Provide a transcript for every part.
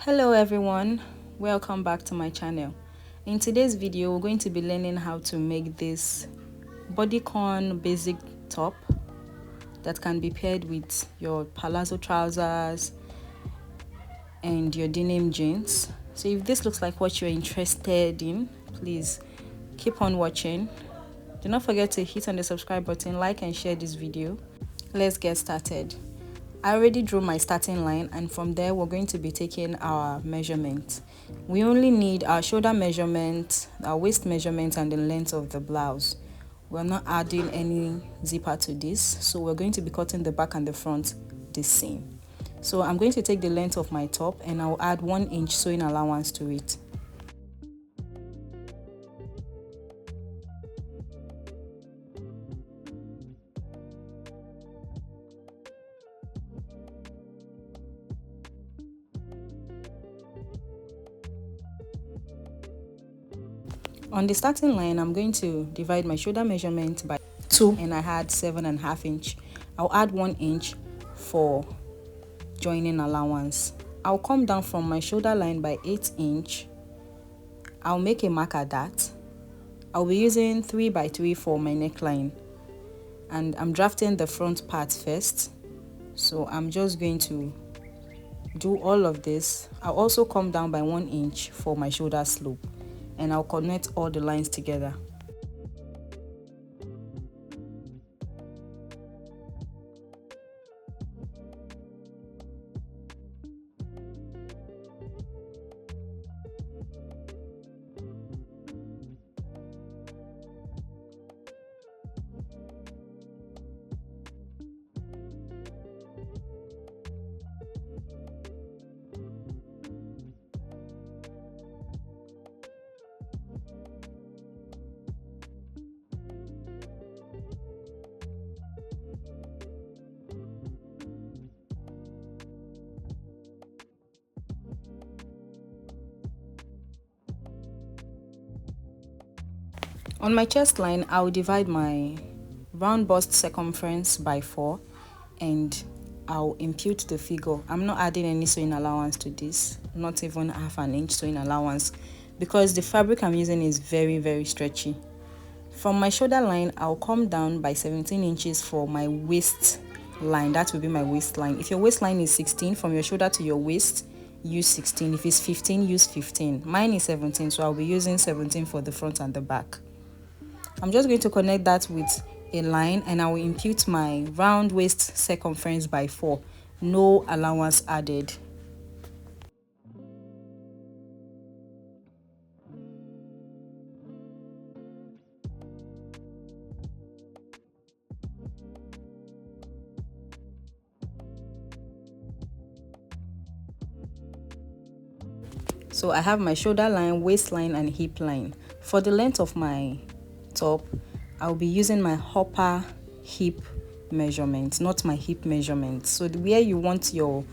Hello everyone, welcome back to my channel. In today's video we're going to be learning how to make this bodycon basic top that can be paired with your palazzo trousers and your denim jeans. So if this looks like what you're interested in, please keep on watching. Do not forget to hit on the subscribe button, like and share this video. Let's get started. I already drew my starting line, and from there we're going to be taking our measurement. We only need our shoulder measurement, our waist measurement, and the length of the blouse. We're not adding any zipper to this, so we're going to be cutting the back and the front the same. So I'm going to take the length of my top and I'll add 1 inch sewing allowance to it. On the starting line, I'm going to divide my shoulder measurement by 2 and I had 7.5 inch. I'll add 1 inch for joining allowance. I'll come down from my shoulder line by 8 inch. I'll make a mark at that. I'll be using 3 by 3 for my neckline, and I'm drafting the front part first. So I'm just going to do all of this. I'll also come down by 1 inch for my shoulder slope, and I'll connect all the lines together. On my chest line, I'll divide my round bust circumference by 4 and I'll impute the figure. I'm not adding any sewing allowance to this, not even half an inch sewing allowance, because the fabric I'm using is very stretchy. From my shoulder line, I'll come down by 17 inches for my waist line. That will be my waistline. If your waistline is 16, from your shoulder to your waist, use 16. If it's 15, use 15. Mine is 17, so I'll be using 17 for the front and the back. I'm just going to connect that with a line and I will impute my round waist circumference by 4. No allowance added. So I have my shoulder line, waistline, and hip line. For the length of my top, I'll be using my upper hip measurement, not my hip measurement. So where you want your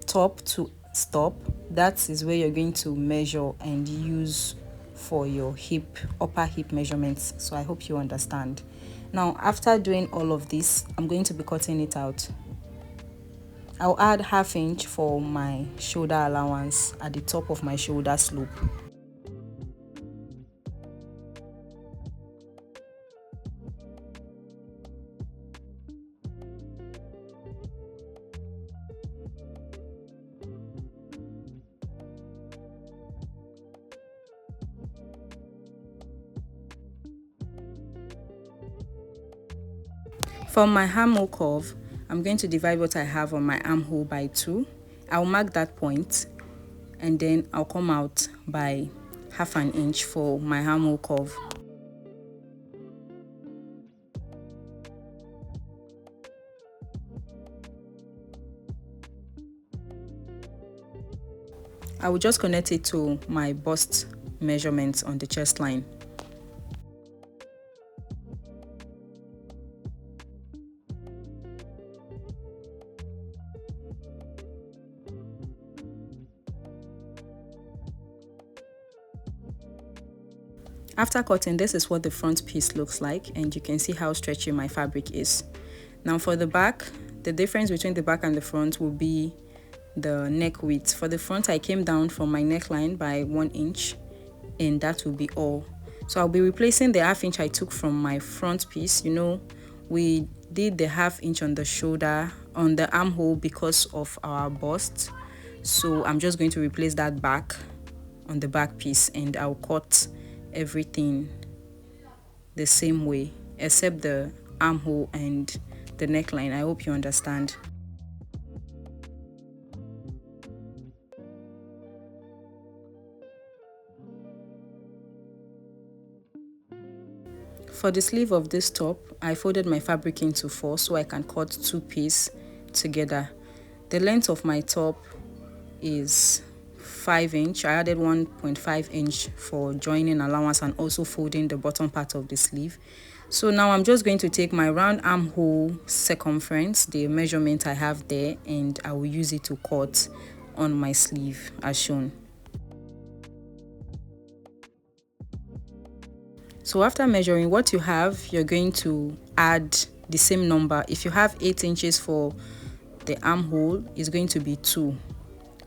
top to stop, that is where you're going to measure and use for your upper hip measurements. So I hope you understand. Now, after doing all of this, I'm going to be cutting it out. I'll add ½ inch for my shoulder allowance at the top of my shoulder slope. For my armhole curve, I'm going to divide what I have on my armhole by 2. I'll mark that point and then I'll come out by ½ an inch for my armhole curve. I will just connect it to my bust measurements on the chest line. After cutting, this is what the front piece looks like, and you can see how stretchy my fabric is. Now for the back, the difference between the back and the front will be the neck width. For the front, I came down from my neckline by 1 inch, and that will be all. So I'll be replacing the ½ inch I took from my front piece. You know, we did the ½ inch on the shoulder, on the armhole, because of our bust. So I'm just going to replace that back on the back piece, and I'll cut everything the same way except the armhole and the neckline. I hope you understand. For the sleeve of this top, I folded my fabric into 4 so I can cut 2 pieces together. The length of my top is 5 inch. I added 1.5 inch for joining allowance and also folding the bottom part of the sleeve. So now I'm just going to take my round armhole circumference, the measurement I have there, and I will use it to cut on my sleeve as shown. So after measuring what you have, you're going to add the same number. If you have 8 inches for the armhole, it's going to be 2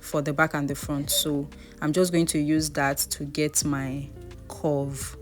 for the back and the front. So I'm just going to use that to get my curve.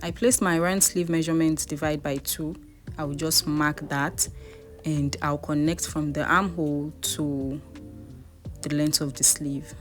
I placed my round sleeve measurement divide by 2. I will just mark that, and I'll connect from the armhole to the length of the sleeve.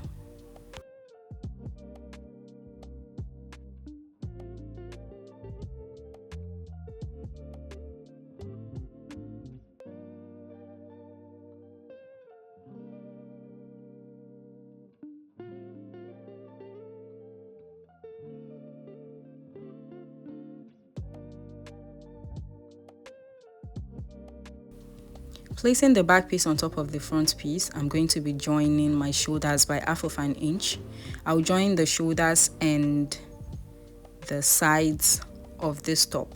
Placing the back piece on top of the front piece, I'm going to be joining my shoulders by ½ inch. I'll join the shoulders and the sides of this top.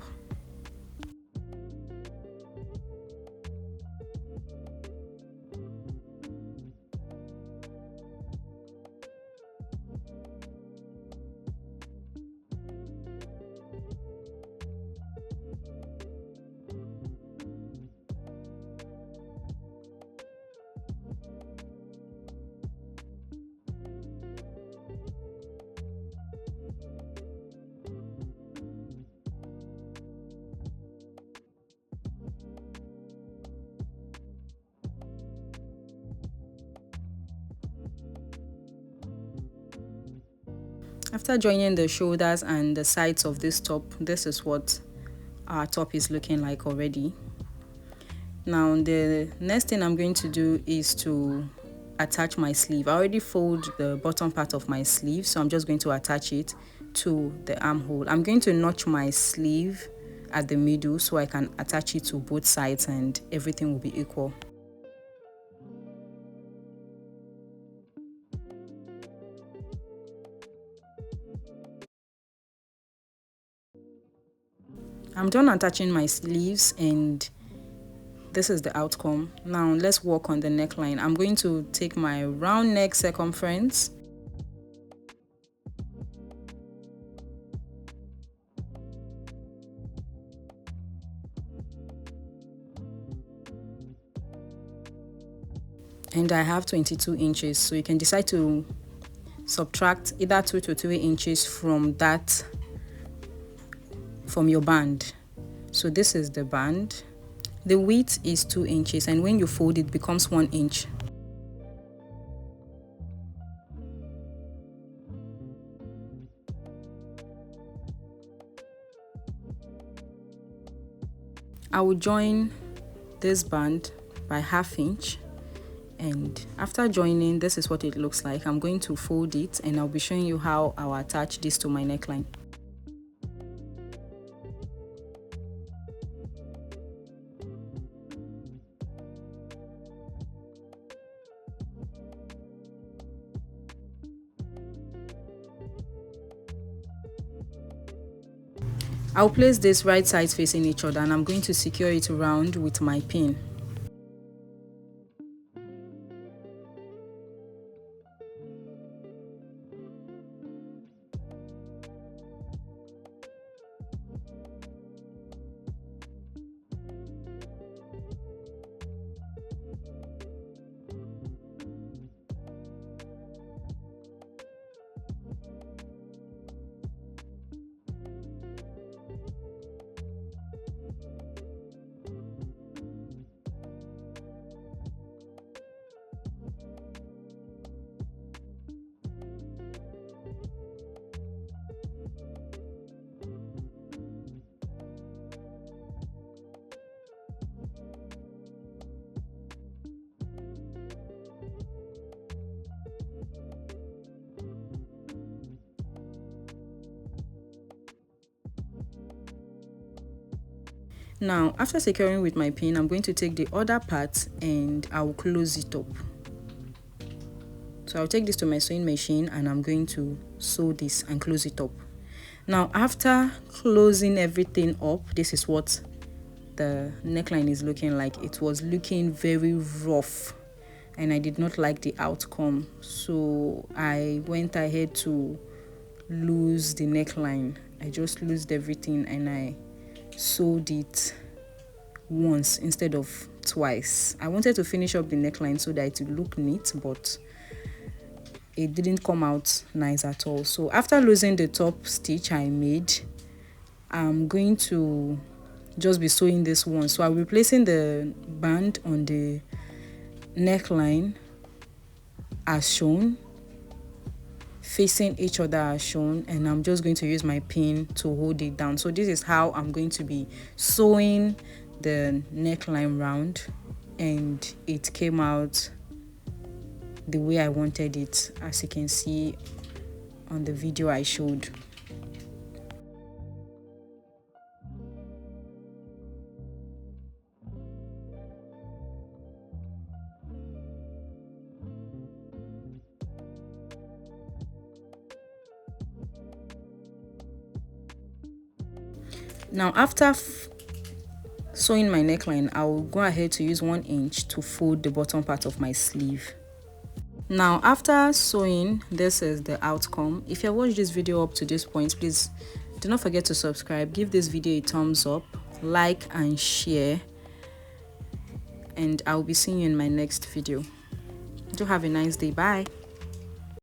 After joining the shoulders and the sides of this top, this is what our top is looking like already. Now the next thing I'm going to do is to attach my sleeve. I already fold the bottom part of my sleeve, so I'm just going to attach it to the armhole. I'm going to notch my sleeve at the middle so I can attach it to both sides and everything will be equal. I'm done attaching my sleeves and this is the outcome. Now let's work on the neckline. I'm going to take my round neck circumference and I have 22 inches, so you can decide to subtract either 2 to 3 inches from your band. So this is the band. The width is 2 inches, and when you fold it becomes 1 inch. I will join this band by ½ inch, and after joining, this is what it looks like. I'm going to fold it and I'll be showing you how I'll attach this to my neckline. I'll place this right sides facing each other, and I'm going to secure it round with my pin. Now, after securing with my pin, I'm going to take the other part and I'll close it up. So I'll take this to my sewing machine and I'm going to sew this and close it up. Now, after closing everything up, this is what the neckline is looking like. It was looking very rough and I did not like the outcome, so I went ahead to lose the neckline. I just loosed everything and I sewed it once instead of twice. I wanted to finish up the neckline so that it would look neat, but it didn't come out nice at all. So after losing the top stitch I made, I'm going to just be sewing this one. So I'll be placing the band on the neckline as shown, facing each other as shown, and I'm just going to use my pin to hold it down. So this is how I'm going to be sewing the neckline round, and it came out the way I wanted it, as you can see on the video I showed. Now, after sewing my neckline, I will go ahead to use 1 inch to fold the bottom part of my sleeve. Now, after sewing, this is the outcome. If you have watched this video up to this point, please do not forget to subscribe, give this video a thumbs up, like and share, and I'll be seeing you in my next video. Do have a nice day. Bye.